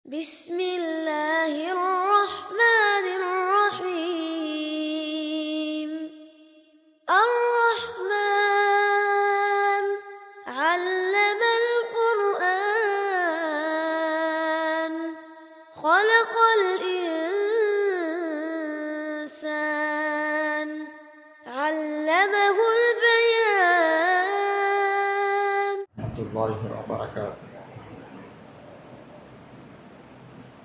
بسم الله الرحمن الرحيم الرحمن علم القرآن خلق الإنسان علمه البيان ورحمة الله وبركاته.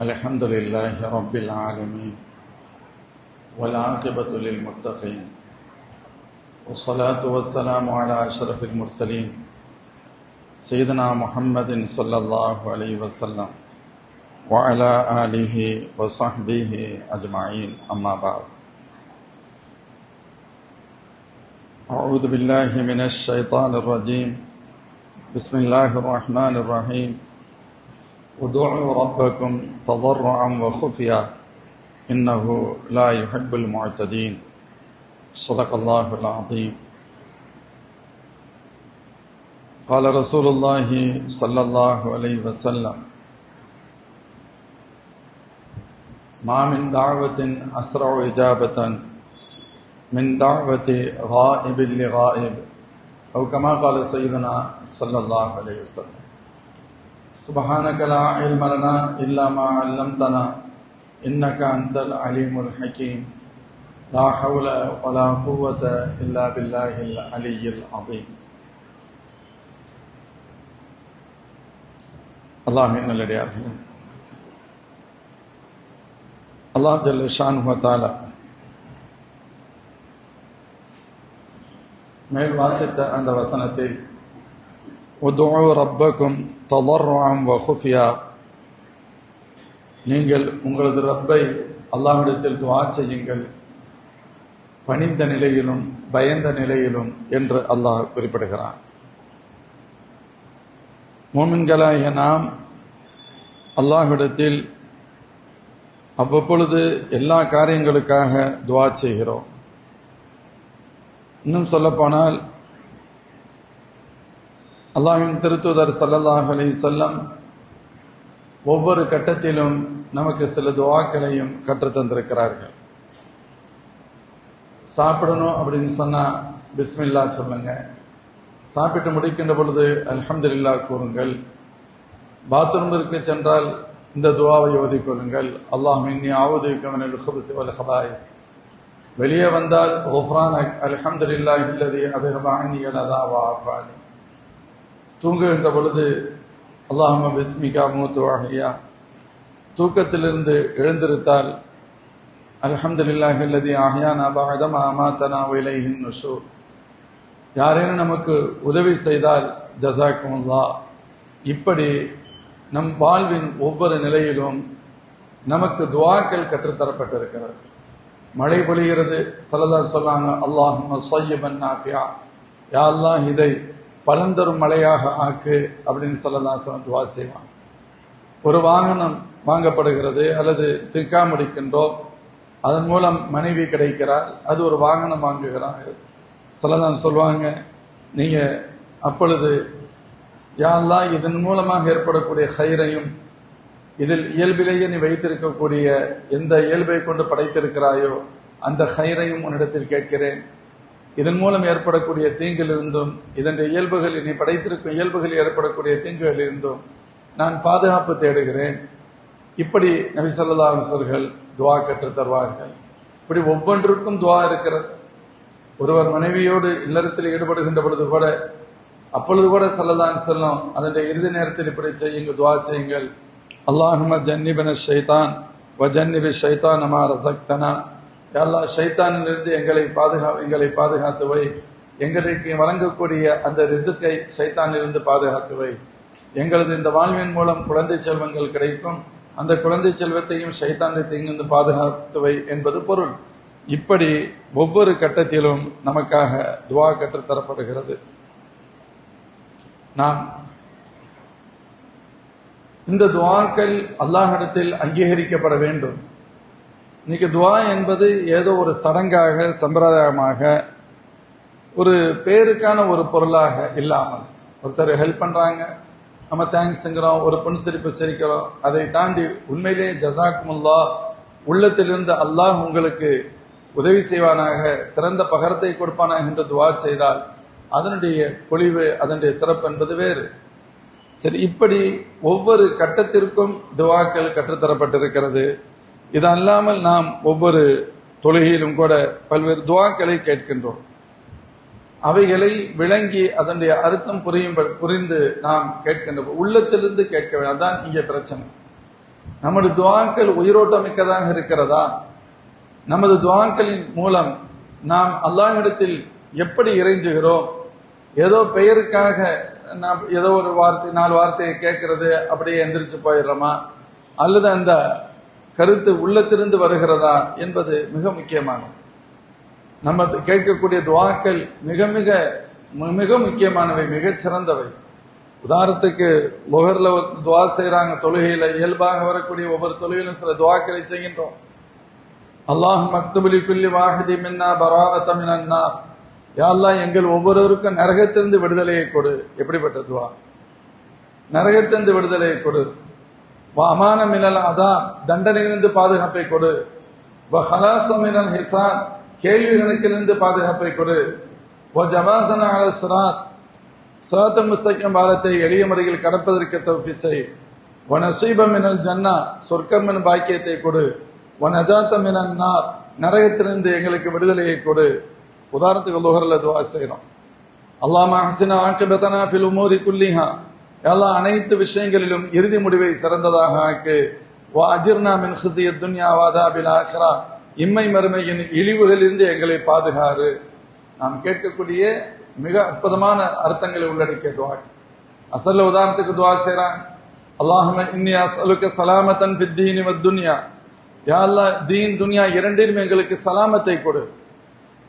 الحمد لله رب العالمين والعاقبة للمتقين والصلاة والسلام على أشرف المرسلين سيدنا محمد صلى الله عليه وسلم وعلى آله وصحبه أجمعين أما بعد. أعوذ بالله من الشيطان الرجيم. بسم الله الرحمن الرحيم. ادعوا ربكم تضرعا وخفيا إنه لا يحب المعتدين. صدق الله العظيم. قال رسول الله صلى الله عليه وسلم: ما من دعوة أسرع إجابة من دعوة غائب لغائب أو كما قال سيدنا صلى الله عليه وسلم. سبحانك لا علم لنا إلا ما علمتنا إنك أنت العليم الحكيم. لا حول ولا قوة إلا بالله العلي العظيم. அல்லாஹ்வின் நல்லடியார்களே, அல்லாஹ் ஜல்ல ஷானுஹு வ தஆலா மேல் வாசித்த அந்த வசனத்தில் உதுஉ ரப்பக்கும் தضرعا وخفيا, நீங்கள் உங்களது ரப்பை அல்லாஹ்விடத்தில் துஆ செய்யுங்கள், பணிந்த நிலையிலும் பயந்த நிலையிலும் என்று அல்லாஹ் குறிப்பிடுகிறான். மூமின்களாகிய நாம் அல்லாஹ்விடத்தில் அவ்வப்பொழுது எல்லா காரியங்களுக்காக துஆ செய்கிறோம். இன்னும் சொல்லப்போனால் அல்லாஹ்வின் திருத்தூதர் ஸல்லல்லாஹு அலைஹி வஸல்லம் ஒவ்வொரு கட்டத்திலும் நமக்கு சில துஆக்களையும் கற்றுத் தந்திருக்கிறார்கள். சாப்பிடணும் அப்படின்னு சொன்னால் பிஸ்மில்லா சொல்லுங்க, சாப்பிட்டு முடிக்கின்ற பொழுது அல்ஹம்துலில்லாஹ் கூறுங்கள், பாத்ரூமிற்கு சென்றால் இந்த துஆவை ஓதிக்கொள்ளுங்கள், அல்லாஹும்ம இன்னி அஊது பிக மினல் குபுஸி வல் கபாயிஸ். வெளியே வந்தால் குஃப்ரானக் அல்ஹம்துலில்லாஹி அல்லதி அத்ஹப அன்னி அல்-அதா வ ஆஃபானி. தூங்குகின்ற பொழுது அல்லாஹும்ம பிஸ்மிகா மூத்து வஹியா. தூக்கத்திலிருந்து எழுந்திருத்தால் அல்ஹம்துலில்லாஹி அல்லதி அஹ்யானா பஅத மா அமாதனா வ இலைஹின் நுஷூர். யாரேனும் நமக்கு உதவி செய்தால் ஜஸாக்குமுல்லாஹ். இப்படி நம் வாழ்வின் ஒவ்வொரு நிலையிலும் நமக்கு துஆக்கள் கற்றுத்தரப்பட்டிருக்கிறது. மழை பொழிகிறது, ஸல்லல்லாஹு சொன்னாங்க, அல்லாஹும்ம ஸய்யிபன் நாஃபியா, யா அல்லாஹ் இதை பலன் தரும் மழையாக ஆக்கு அப்படின்னு ஸல்லல்லாஹு துஆ செய்வான். ஒரு வாகனம் வாங்கப்படுகிறது அல்லது திர்கா முடிக்கின்றோம், அதன் மூலம் மனைவி கிடைக்கிறார், அது ஒரு வாகனம் வாங்குகிறார்கள். ஸல்லல்லாஹு சொல்வாங்க, நீங்க அப்பொழுது யா அல்லாஹ் இதன் மூலமாக ஏற்படக்கூடிய ஹைரையும் இதில் இயல்பிலேயே நீ வைத்திருக்கக்கூடிய எந்த இயல்பை கொண்டு படைத்திருக்கிறாயோ அந்த ஹைரையும் உன்னிடத்தில் கேட்கிறேன். இதன் மூலம் ஏற்படக்கூடிய தீங்கிலிருந்தும் இதனுடைய இயல்புகளில் நீ படைத்திருக்கும் இயல்புகளில் ஏற்படக்கூடிய தீங்குகளிலிருந்தும் நான் பாதுகாப்பு தேடுகிறேன். இப்படி நபி ஸல்லல்லாஹு அலைஹி வஸல்லம் துஆ கற்றுத் தருவார்கள். இப்படி ஒவ்வொன்றுக்கும் துஆ இருக்கிறது. ஒருவர் மனைவியோடு இல்லறத்தில் ஈடுபடுகின்ற பொழுது கூட அப்பொழுது கூட ஸல்லல்லாஹு அலைஹி வஸல்லம் அதனுடைய இறுதி நேரத்தில் இப்படி செய்யுங்க, துஆ செய்யுங்கள், அல்லாஹும்ம ஜன்னிபன ஷைத்தான் வ ஜன்னிபி ஷைத்தான மா ரஸக்தனா. யா அல்லாஹ் ஷைத்தானிலிருந்து எங்களை பாதுகாத்து வை, எங்களுக்கு வழங்கக்கூடிய அந்த ரிஸ்கை ஷைத்தானிலிருந்து பாதுகாத்து வை. எங்களது இந்த வாழ்வின் மூலம் குழந்தை செல்வங்கள் கிடைக்கும், அந்த குழந்தை செல்வத்தையும் ஷைத்தானிலிருந்து பாதுகாத்து வை என்பது பொருள். இப்படி ஒவ்வொரு கட்டத்திலும் நமக்காக துஆ கற்றுத்தரப்படுகிறது. நாம் இந்த துஆக்கள் அல்லாஹ்விடத்தில் அங்கீகரிக்கப்பட வேண்டும். இன்னைக்கு துஆ என்பது ஏதோ ஒரு சடங்காக சம்பிரதாயமாக ஒரு பேருக்கான ஒரு பொருளாக இல்லாமல், ஒருத்தர் ஹெல்ப் பண்றாங்க, நம்ம தேங்க்ஸ்ங்கிறோம், ஒரு புன்சிரிப்பு சிரிக்கிறோம். அதை தாண்டி உண்மையிலேயே ஜஸாக்குமுல்லா, உள்ளத்திலிருந்து அல்லாஹ் உங்களுக்கு உதவி செய்வானாக, சிறந்த பகரத்தை கொடுப்பானாக என்று துவா செய்தால் அதனுடைய பொலிவு, அதனுடைய சிறப்பு என்பது வேறு. சரி, இப்படி ஒவ்வொரு கட்டத்திற்கும் துவாக்கள் கற்றுத்தரப்பட்டிருக்கிறது. இது அல்லாமல் நாம் ஒவ்வொரு தொழுகையிலும் கூட பல்வேறு துவாக்களை கேட்கின்றோம். அவைகளை விளங்கி அதனுடைய அர்த்தம் புரிந்து நாம் கேட்கின்றோம். உள்ளத்திலிருந்து கேட்க வேண்டும். அதுதான் இங்கே பிரச்சனை. நமது துவாக்கள் உயிரோட்டமிக்கதாக இருக்கிறதா? நமது துவாக்களின் மூலம் நாம் அல்லாஹ்விடத்தில் எப்படி இறைஞ்சுகிறோம்? ஏதோ பெயருக்காக நாம் ஏதோ ஒரு வார்த்தை 4 வார்த்தையை கேட்கறது, அப்படியே எந்திரிச்சு போயிடுறோமா, அல்லது அந்த கருத்து உள்ளத்திலிருந்து வருகிறதா என்பது மிக முக்கியமானது. நம்ம கேட்கக்கூடிய துவாக்கள் மிக மிக மிக முக்கியமானவை, மிகச் சிறந்தவை. உதாரணத்துக்கு லொஹர்ல துவா செய்யறாங்க, தொழுகையில இயல்பாக வரக்கூடிய ஒவ்வொரு தொழுகையிலும் சில துவாக்களை செய்கின்றோம். அல்லாஹ் மக்துபுலி குல்லி வாஹிதி மின்னா பராஅத மினன் நார், யா அல்லாஹ் எங்கள் ஒவ்வொருவருக்கும் நரகத்திலிருந்து விடுதலையை கொடு. எப்படிப்பட்ட துவா! நரகத்திலிருந்து விடுதலையை கொடு. அமான மினல் அதா, தண்டனையிலிருந்து பாதுகாப்பை கொடு. ஹலாஸ மினல் ஹிசான், கேள்வி கணக்கிலிருந்து பாதுகாப்பை கொடு. ஜவாஸன அல சிராத், சிராத்துல் முஸ்தகீம் பாலத்தை எளிய முறையில் கடப்பதற்கு தௌஃபீக் செய். நஸீப மினல் ஜன்னா, சொர்க்கம் எனும் பாக்கியத்தை கொடு. நஜாத மினன் நார், நரகத்திலிருந்து எங்களுக்கு விடுதலையை கொடு. உதாரணத்துக்கு லுஹர்ல துஆ செய்றோம். அல்லாஹும்ம அஹ்சின் ஆகிபதனா ஃபில் உமூரி குல்லிஹா, யா அல்லாஹ் அனைத்து விஷயங்களிலும் இறுதி முடிவை சிறந்ததாக ஆக்கு. வ அஜிர்னா மின் ஹிஸியத் துன்யா வ அதாபில் ஆখিরা, இம்மை மறுமையின் இழிவுகளிலிருந்து எங்களை பாதுகாரு. நாம் கேட்கக்கூடிய மிக அற்புதமான அர்த்தங்களை உள்ளடக்கிய துஆ. அசல்ல உதாரணத்துக்கு துஆ செய்றாங்க. அல்லாஹும்ம இன்னி அஸ்அலுக ஸலாமத்தன் ஃபித் தீனி வத் துன்யா, யா அல்லாஹ் தீன் துன்யா இரண்டிலும் எங்களுக்கு சலாமத்தை கொடு.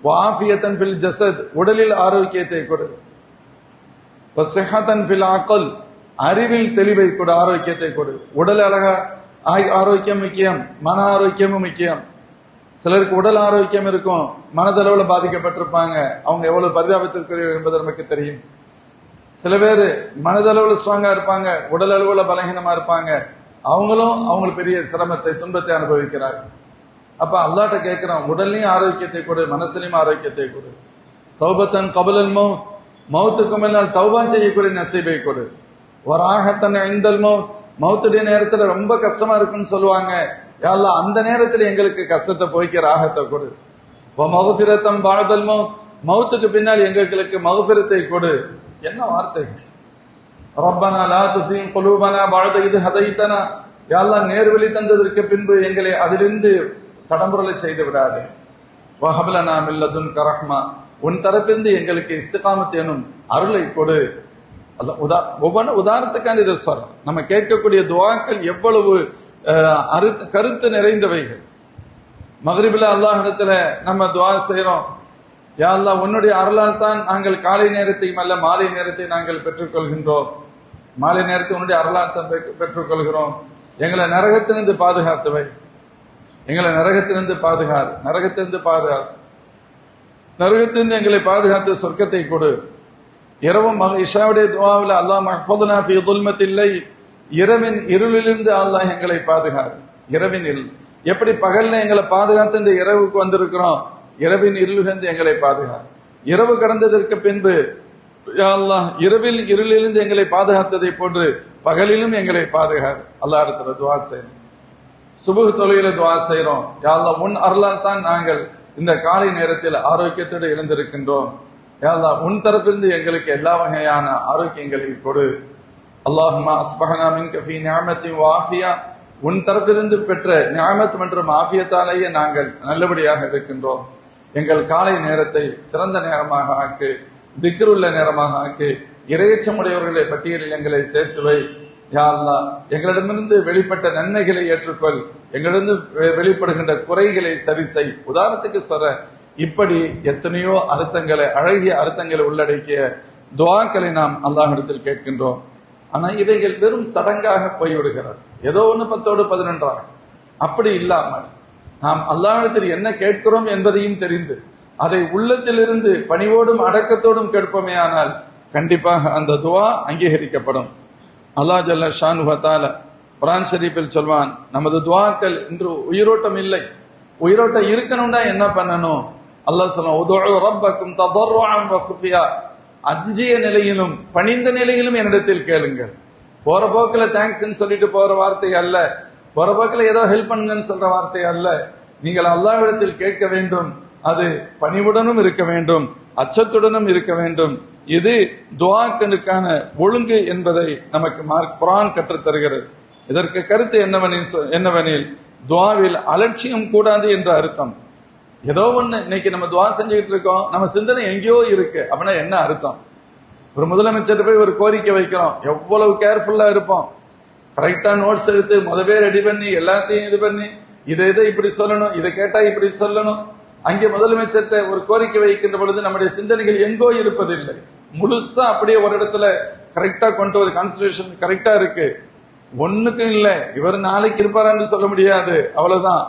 வாஃபியத்தன் ஃபில் ஜஸத், உடலில் ஆரோக்கியத்தை கொடு. வஸஹத்தன் ஃபில் அக்ல், அறிவில் தெளிவை கொடு, ஆரோக்கியத்தை கொடு. உடல் அழகா ஆரோக்கியம் முக்கியம், மன ஆரோக்கியமும் முக்கியம். சிலருக்கு உடல் ஆரோக்கியம் இருக்கும், மனதளவுல பாதிக்கப்பட்டிருப்பாங்க, அவங்க எவ்வளவு பரிதாபத்திற்குரியவர் என்பது நமக்கு தெரியும். சில பேர் மனதளவுல ஸ்ட்ராங்கா இருப்பாங்க, உடல் அளவுல பலகீனமா இருப்பாங்க, அவங்களும் அவங்களுக்கு பெரிய சிரமத்தை துன்பத்தை அனுபவிக்கிறார்கள். அப்ப அல்லாஹ்ட்ட கேட்கிறோம், உடல்லையும் ஆரோக்கியத்தை கொடு, மனசுலையும் ஆரோக்கியத்தை கொடு. தௌபத்தன் கபலல் மௌத், மௌத்துக்கு முன்னால் தௌபா செய்யக்கூடிய நசீபை கொடு. வராஹத்தன் இந்தல் மௌத், மௌத்துடைய நேரத்துல ரொம்ப கஷ்டமா இருக்குன்னு சொல்லுவாங்க, யா அல்லாஹ் அந்த நேரத்துல எங்களுக்கு கஷ்டத்தை போய்க்கிற ராகத்தை கொடு. மக்ஃபிரத்தன் பஅதல் மௌத், மௌத்துக்கு பின்னால் எங்களுக்கு மக்ஃபிரத்தை கொடு. என்ன வார்த்தை! ரப்பனா லா துஸீம் குலூபனா பஅத இத் ஹதைதனா, யா அல்லாஹ் நேர்வழி தந்ததற்கு பின்பு எங்களை அதிலிருந்து தடம்புரலை செய்து விடாதே. வஹப் லனா மின் லதுன்க ரஹ்மா, உன் தரப்பிலிருந்து எங்களுக்கு இஸ்திகாமத் எனும் அருளை கொடு. ஒவ்வொரு உதாரணத்துக்கான இதை சொல்றோம். நம்ம கேட்கக்கூடிய துஆக்கள் எவ்வளவு கருத்து நிறைந்தவைகள். மக்ரிபில அல்லாஹ்விடத்துல நம்ம துஆ செய்றோம், யா அல்லாஹ் உன்னுடைய அருளால் தான் நாங்கள் காலை நேரத்தையும் அல்ல மாலை நேரத்தை நாங்கள் பெற்றுக்கொள்கின்றோம். மாலை நேரத்தை உன்னுடைய அருளால் தான் பெற்றுக்கொள்கிறோம். எங்களை நரகத்திலிருந்து பாதுகாத்தவை, எங்களை நரகத்திலிருந்து பாதுகார், நரகத்திலிருந்து பாதுகார், நரகத்திலிருந்து எங்களை பாதுகாத்து சொர்க்கத்தை கொடு. இரவும் இஷாவுடைய துஆவில் அல்லாஹ் மஹ்ஃபதுனா ஃபீ ظுல்மத்தில் லைல், இரவின் இருளிலிருந்து அல்லாஹ் எங்களை பாதுகார். இரவின் இருள் எப்படி பகல்ல எங்களை பாதுகாத்து இந்த இரவுக்கு வந்திருக்கிறோம், இரவின் இருளிலிருந்து எங்களை பாதுகார். இரவு கடந்ததற்கு பின்பு யா அல்லாஹ் இரவில் இருளிலிருந்து எங்களை பாதுகாத்ததை போன்று பகலிலும் எங்களை பாதுகார். அல்லாஹ் இடத்துல துஆ செய்றோம். சுபஹ் தொழுகையில துஆ செய்றோம், யா அல்லாஹ் உன் அருளால் தான் நாங்கள் இந்த காலை நேரத்தில் ஆரோக்கியத்தோடு எழுந்திருக்கின்றோம். யா அல்லாஹ் உன் தரப்பிலிருந்து எங்களுக்கு எல்லா வகையான ஆரோக்கியங்களை கொடு. அல்லாஹும்ம அஸ்பஹனா மின்க ஃபீ நிஅமத்தின் வ ஆஃபியா, உன் தரப்பிலிருந்து பெற்ற நிஅமத் மற்றும் ஆஃபியத்தாலேயே நாங்கள் நல்லபடியாக இருக்கின்றோம். எங்கள் காலை நேரத்தை சிறந்த நேரமாக ஆக்கு, திக்ருள்ள நேரமாக ஆக்கு, இறையச்சமுடையவர்களை பட்டியலில் எங்களை சேர்த்து வை. யா அல்லாஹ் எங்களிடமிருந்து வெளிப்பட்ட நன்மைகளை ஏற்றுக்கொள், எங்களிடமிருந்து வெளிப்படுகின்ற குறைகளை சரி செய். உதாரணத்துக்கு சொல்ற, இப்படி எத்தனையோ அர்த்தங்களை, அழகிய அர்த்தங்களை உள்ளடக்கிய துஆக்களை நாம் அல்லாஹ்விடத்தில் கேட்கின்றோம். ஆனா இவைகள் வெறும் சடங்காக போய்விடுகிறது, ஏதோ 10-11 அப்படி இல்லாமல் நாம் அல்லாஹ்விடத்தில் என்ன கேட்கிறோம் என்பதையும் தெரிந்து அதை உள்ளத்திலிருந்து பணிவோடும் அடக்கத்தோடும் கேட்போமே ஆனால் கண்டிப்பாக அந்த துஆ அங்கீகரிக்கப்படும். அல்லாஹ் ஜல்ல ஷானுஹு தஆலா குர்ஆன் ஷரீஃபில் சொல்வான், நமது துஆக்கள் இன்று உயிரோட்டம் இல்லை. உயிரோட்டம் இருக்கணும்னா என்ன பண்ணணும்? அல்லாஹ் சொல்லுவான், உதுஉ ரப்பக்கும் ததர்ருஅன் வ குஃபியா. அஞ்சிய நிலையிலும் பணிந்த நிலையிலும் என்னிடத்தில் கேளுங்கள். போற போக்குல தேங்க்ஸ் சொல்லிட்டு போற வார்த்தை அல்ல, போற போக்குல ஏதோ ஹெல்ப் பண்ணுங்கன்னு சொல்ற வார்த்தை அல்ல. நீங்கள் அல்லாஹ்விடத்தில் கேட்க வேண்டும். அது பணிவுடனும் இருக்க வேண்டும், அச்சத்துடனும் இருக்க வேண்டும். இது துஆக்களுக்கான ஒழுங்கு என்பதை நமக்கு குர்ஆன் கற்றுத் தருகிறது. இதற்கு கருத்து என்னவெனில் துஆவில் அலட்சியம் கூடாது என்ற அர்த்தம். ஏதோ ஒண்ணு இன்னைக்கு நம்ம துஆ செஞ்சுக்கிட்டு இருக்கோம், நம்ம சிந்தனை எங்கேயோ இருக்கு அப்படின்னா என்ன அர்த்தம்? ஒரு முதலமைச்சர் போய் ஒரு கோரிக்கை வைக்கிறோம், எவ்வளவு கேர்ஃபுல்லா இருப்போம். கரெக்டா நோட்ஸ் எடுத்து முதவே ரெடி பண்ணி எல்லாத்தையும் இது பண்ணி இதை இப்படி சொல்லணும், இதை கேட்டா இப்படி சொல்லணும். அங்கே முதலமைச்சர்கிட்ட ஒரு கோரிக்கை வைக்கின்ற பொழுது நம்முடைய சிந்தனைகள் எங்கோ இருப்பதில்லை. முழுசா அப்படியே ஒரு இடத்துல கரெக்டா கொண்டு வந்து கான்சன்ட்ரேஷன் கரெக்டா இருக்கு. ஒண்ணுக்கும் இல்லை, இவர் நாளைக்கு இருப்பாரான்னு சொல்ல முடியாது, அவ்வளவுதான்.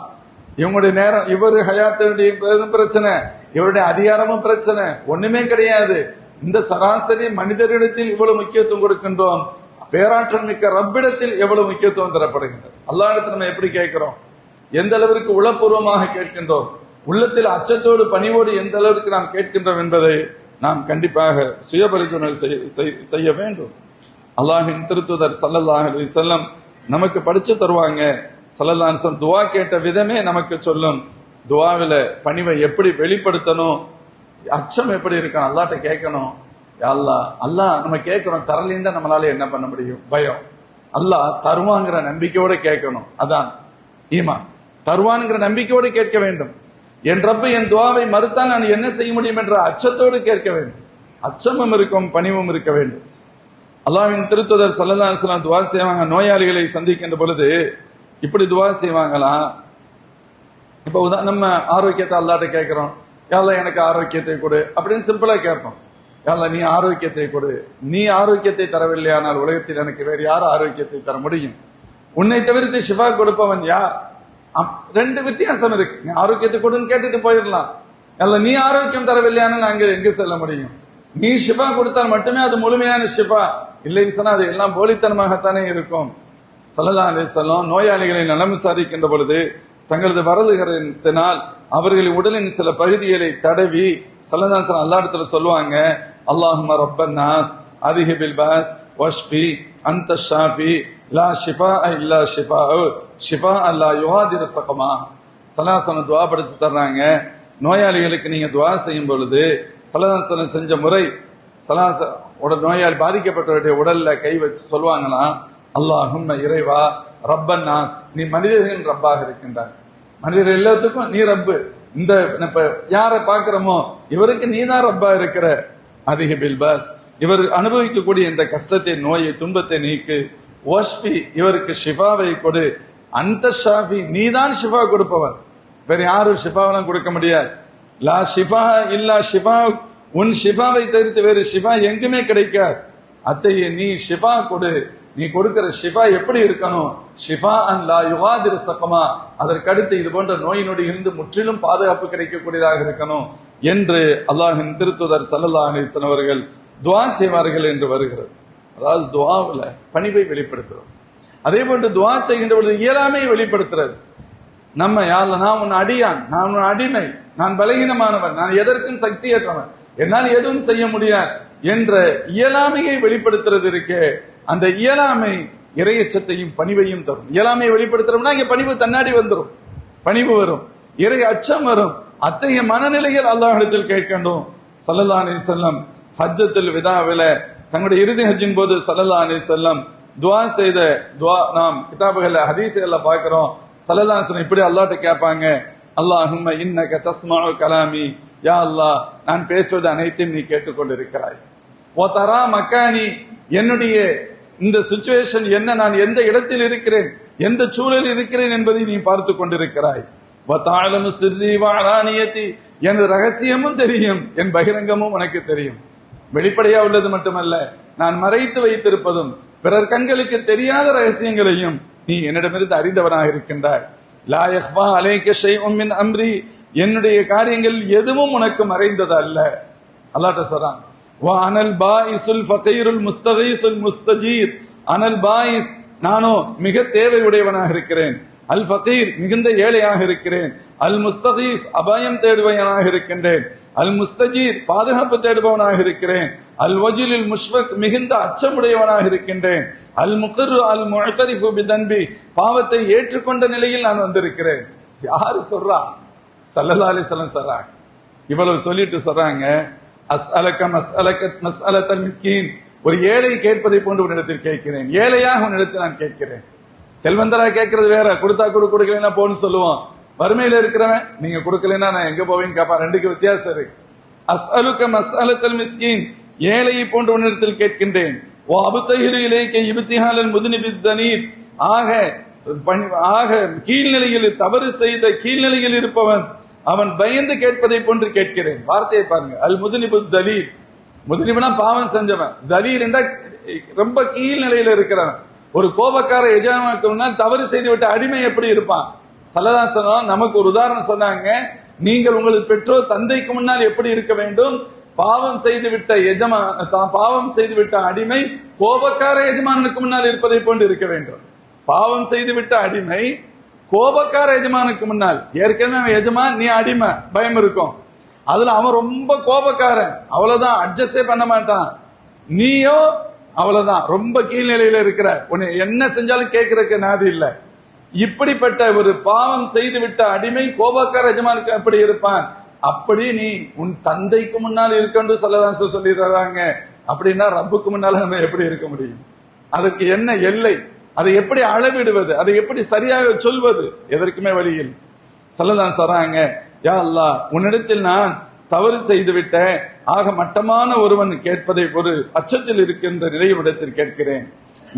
இவங்களுடைய நேரம், இவர் ஹயாத்துடைய பிரச்சனை, இவருடைய அதிகாரமும் பிரச்சனை, ஒண்ணுமே கிடையாது. இந்த சராசரி மனிதரிடத்தில் இவ்வளவு முக்கியத்துவம் கொடுக்கின்றோம், பேராற்றல் மிக்க ரப்பிடத்தில் எவ்வளவு முக்கியத்துவம் தரப்படுகின்றது. அல்லாஹ் இடத்துல நம்ம எப்படி கேட்கிறோம், எந்த அளவிற்கு உளப்பூர்வமாக கேட்கின்றோம், உள்ளத்தில் அச்சத்தோடு பணிவோடு எந்த அளவிற்கு நாம் கேட்கின்றோம் என்பதை நாம் கண்டிப்பாக சுயபரிசோதனை செய்ய வேண்டும். அல்லாஹின் திருத்தூதர் ஸல்லல்லாஹு அலைஹி வஸல்லம் நமக்கு படிச்சு தருவாங்க. ஸல்லல்லாஹு அலைஹி வஸல்லம் துஆ கேட்ட விதமே நமக்கு சொல்லும். துஆவில பணிவை எப்படி வெளிப்படுத்தணும், அச்சம் எப்படி இருக்கணும், அல்லாஹ்ட்ட கேட்கணும். யா அல்லாஹ், அல்லாஹ் நம்ம கேட்கிறோம், தரலைன்னா நம்மளால என்ன பண்ண முடியும்? பயம். அல்லாஹ் தருவாங்கிற நம்பிக்கையோட கேட்கணும், அதான் ஈமான். தருவான்ங்கிற நம்பிக்கையோடு கேட்க வேண்டும். என் ரப்பு என் துஆவை மறுத்தால் நான் என்ன செய்ய முடியும் என்ற அச்சத்தோடு கேட்க வேண்டும். அச்சமும் இருக்கும், பணிவும் இருக்க வேண்டும். அல்லாஹ்வின் திருத்தூதர் ஸல்லல்லாஹு அலைஹி வஸல்லம் துஆ செய்வாங்க. நோயாளிகளை சந்திக்கின்ற பொழுது இப்படி துஆ செய்வாங்களா? இப்போ நம்ம ஆரோக்கியத்தை அல்லாஹ்ட்ட கேட்கிறோம், யா அல்லாஹ் எனக்கு ஆரோக்கியத்தை கொடு அப்படின்னு சிம்பிளா கேட்போம். யா அல்லாஹ் நீ ஆரோக்கியத்தை கொடு. நீ ஆரோக்கியத்தை தரவில்லையானால் உலகத்தில் எனக்கு வேறு யார் ஆரோக்கியத்தை தர முடியும்? உன்னை தவிர்த்து ஷிஃபா கொடுப்பவன் யார்? ரெண்டு வித்தியாசம் இருக்கு. நீ ஆரோக்கியத்தை கொடுன்னு கேட்டுட்டு போயிடலாம். அல்ல, நீ ஆரோக்கியம் தரவில்லையானால் நாங்க எங்க செல்ல முடியும்? நீ ஷிஃபா கொடுத்தால் மட்டுமே அது முழுமையான ஷிஃபா. இல்லைன்னு சொன்னா அது எல்லாம் போலித்தனமாகத்தானே இருக்கும். ஸல்லல்லாஹு அலைஹி வஸல்லம் நோயாளிகளை நலம் விசாரிக்கின்ற பொழுது தங்களது வரதுகளினால் அவர்களின் உடலின் சில பகுதிகளை தடவி ஸல்லல்லாஹு அலைஹி வஸல்லம் அல்லாஹ் இடத்துல சொல்லுவாங்க, அல்லாஹும்ம ரப்பன் நாஸ் அதிஹிபில் பாஸ் வஷ்ஃபி அன்த ஷாஃபி லா ஷிஃபா இல்லா ஷிஃபா ஷிஃபா அல்லா யுகாதிர சகமா. ஸல்லல்லாஹு துஆ படிச்சு தர்றாங்க. நோயாளிகளுக்கு நீங்க துஆ செய்யும் பொழுது ஸல்லல்லாஹு செஞ்ச முறை, நோயாளி பாதிக்கப்பட்டவருடைய உடல்ல கை வச்சு சொல்லுவாங்களாம், அல்லாஹும்ம இறைவா ரப்பன் நாஸ், நீ மனிதர்களின் ரப்பாக இருக்கின்றார். மனிதர்கள் எல்லாத்துக்கும் நீ ரப்பு. இந்த யாரை பார்க்கிறோமோ இவருக்கு நீ தான் ரப்பா இருக்கிற. அதிஹிபில் பாஸ், இவர் அனுபவிக்கக்கூடிய இந்த கஷ்டத்தை, நோயை, துன்பத்தை நீக்கு. வஷ்ஃபி, இவருக்கு ஷிஃபாவை கொடு. அந்த ஷாஃபி, நீதான் ஷிஃபா கொடுப்பவன், வேற யாரும் ஷிஃபாவெல்லாம் கொடுக்க முடியாது. லா ஷிஃபா இல்லா ஷிஃபா, உன் ஷிஃபாவை தவிர்த்து வேறு ஷிஃபா எங்குமே கிடைக்காது. அத்தையே நீ ஷிஃபா கொடு. நீ கொடுக்கிற ஷிஃபா எப்படி இருக்கணும்? ஷிஃபா அன் லா யுகாதிர சகமா, அதற்கடுத்து இது போன்ற நோய் நொடி இருந்து முற்றிலும் பாதுகாப்பு கிடைக்கக்கூடியதாக இருக்கணும் என்று அல்லாஹின் திருத்தூதர் ஸல்லல்லாஹு அலைஹி வஸல்லம் அவர்கள் துஆ செய்வார்கள் என்று வருகிறது. அதாவது துஆவுல பணிவை வெளிப்படுத்துறோம். அதே போன்று துஆ செய்கின்ற பொழுது இயலாமை வெளிப்படுத்துறது. நம்ம யாழ்ல, நான் உன் அடியான், நான் உன் அடிமை, நான் பலகீனமானவன், நான் எதற்கும் சக்தியற்றவன், என்னால் எதுவும் செய்ய முடியாது என்ற இயலாமையை வெளிப்படுத்துறது இருக்கே, அந்த இயலாமை இறையச்சத்தையும் பணிவையும் தரும். இயலாமையை வெளிப்படுத்துறோம்னா இங்க பணிவு தன்னாடி வந்துடும், பணிவு வரும், இறை அச்சம் வரும். அத்தகைய மனநிலையில் அல்லாஹ்விடத்தில் கேட்கணும். ஸல்லல்லாஹு அலைஹி வஸல்லம் ஹஜ்ஜத்துல் விதாவில தங்களுடைய இறுதி ஹஜ்ஜின் போது ஸல்லல்லாஹு அலைஹி வஸல்லம் துஆ செய்த துஆ நாம் கிதாபுகள்ல ஹதீஸ்கள்ல பார்க்கிறோம். ஸல்லல்லாஹு அலைஹி வஸல்லம் இப்படி அல்லாஹ்ட்ட கேட்பாங்க, அல்லாஹும்ம இன்னக தஸ்மஉ கலாமி, யா அல்லாஹ் நான் பேசுவது அனைத்தையும் நீ கேட்டுக்கொண்டிருக்கிறாய். வ தரா மக்கானி, என்னுடைய இந்த சிச்சுவேஷன் என்ன, நான் எந்த இடத்தில் இருக்கிறேன், எந்த சூழலில் இருக்கிறேன் என்பதை நீ பார்த்து கொண்டிருக்கிறாய். வ தஅலமு சிர்ரி வ அலானியதி, எனது ரகசியமும் தெரியும், என் பகிரங்கமும் உனக்கு தெரியும். வெளிப்படையா உள்ளது மட்டுமல்ல, நான் மறைத்து வைத்திருப்பதும் பிறர் கண்களுக்கு தெரியாத ரகசியங்களையும் நீ என்னிடமிருந்து அறிந்தவனாக இருக்கின்றாய். லா யக்ஃபா அலைக ஷைஉம் மின் அம்ரி, என்னுடைய காரியங்கள் எதுவும் உனக்கு மறைந்தது அல்ல. அல்லாஹ் சொல்றான், வ அனல் பாயிசுல் ஃபகீருல் முஸ்தகீசுல் முஸ்தஜீர் அனல் பாயிஸ் நானோ மிக தேவை உடையவனாக இருக்கிறேன். அல் ஃபகீர் மிகுந்த ஏழையாக இருக்கிறேன். அல் முஸ்தகீஸ் அபாயம் தேடுபவனாக இருக்கின்றேன். அல் முஸ்தஜீர் பாதுகாப்பு தேடுபவனாக இருக்கிறேன். அல் வஜிலில் முஷ்வக் மிகுந்த அச்சமுடையவனாக இருக்கின்றேன். அல் முகர் அல் முஅ்தரிஃபு பிதன்பி பாவத்தை ஏற்றுக்கொண்ட நிலையில் நான் வந்திருக்கிறேன். யாரு சொல்றா? ஸல்லல்லாஹு அலைஹி வஸல்லம் சொல்றாங்க. இவ்வளவு சொல்லிட்டு சொல்றாங்க, அஸ்அலக மஸ்அலத்தல் மிஸ்கீன், ஒரு ஏழை கேட்பதை போன்று உன்னிடத்தில் கேட்கிறேன். ஏழையாக உன்னிடத்தில் நான் கேட்கிறேன். செல்வந்தரா கேட்கறது வேற, கொடுத்தா கொடுக்கலன்னா போன்னு சொல்லுவோம். வறுமையில இருக்கிறவன் நீங்க கொடுக்கலன்னா நான் எங்க போவேன்னு கேட்பான். ரெண்டுக்கு வித்தியாசம் இருக்கு. அஸ்அலுக மஸ்அலத்தல் மிஸ்கீன், ஏழையை போன்று உன்னிடத்தில் கேட்கின்றேன். ஓ அபுத்தஹிரு இலைக்க இப்திஹாலல் முதுனிபித் தனீர், ஆக கீழ்நிலையில் தவறு செய்த கீழ்நிலையில் இருப்பவன் அவன் பயந்து கேட்பதை போன்று கேட்கிறேன். வார்த்தையை பாருங்க, அல் முதுனிபுத் தலீல், முதுனிபுனா பாவம் செஞ்சவன், தலீல் என்றா ரொம்ப கீழ்நிலையில இருக்கிறவன். ஒரு கோபக்கார எஜமானுக்கு முன்னால் தவறு செய்து விட்ட அடிமை எப்படி இருப்பான்? சல்லதாசனம் நமக்கு ஒரு உதாரணம் சொன்னாங்க. நீங்கள் உங்களது பெற்றோர் தந்தைக்கு முன்னால் எப்படி இருக்க வேண்டும்? பாவம் செய்துவிட்ட பாவம் செய்துவிட்ட அடிமை கோபக்கார எஜமானுக்கு முன்னால் இருப்பதை போன்று இருக்க வேண்டும். பாவம் செய்துவிட்ட அடிமை கோபக்கார எஜமானுக்கு முன்னால், ஏற்கனவே அவன் எஜமான், நீ அடிமை, பயம் இருக்கும். அதுல அவன் ரொம்ப கோபக்காரன், அவ்வளவுதான், அட்ஜஸ்டே பண்ண மாட்டான். நீயோ அவ்வளவுதான், ரொம்ப கீழ்நிலையில இருக்கிற, உன்னை என்ன செஞ்சாலும் கேட்கறதுக்கு நாதி இல்ல. இப்படிப்பட்ட ஒரு பாவம் செய்து விட்ட அடிமை கோபக்கார எஜமானுக்கு எப்படி இருப்பான்? அப்படி நீ உன் தந்தைக்கு முன்னால் இருக்கன்னு சொல்லதான் சொல்லி தர்றாங்க. அப்படின்னா ரப்புக்கு முன்னால நம்ம எப்படி இருக்க முடியும்? அதுக்கு என்ன எல்லை? அதை எப்படி அளவிடுவது? அதை எப்படி சரியாக சொல்வது? எதற்குமே வழியில் சொல்லதான் சொல்றாங்க, யா அல்லாஹ், உன்னிடத்தில் நான் தவறு செய்து விட்ட ஆக மட்டமான ஒருவன் கேட்பதை ஒரு அச்சத்தில் இருக்கின்ற நிலையிடத்தில் கேட்கிறேன்.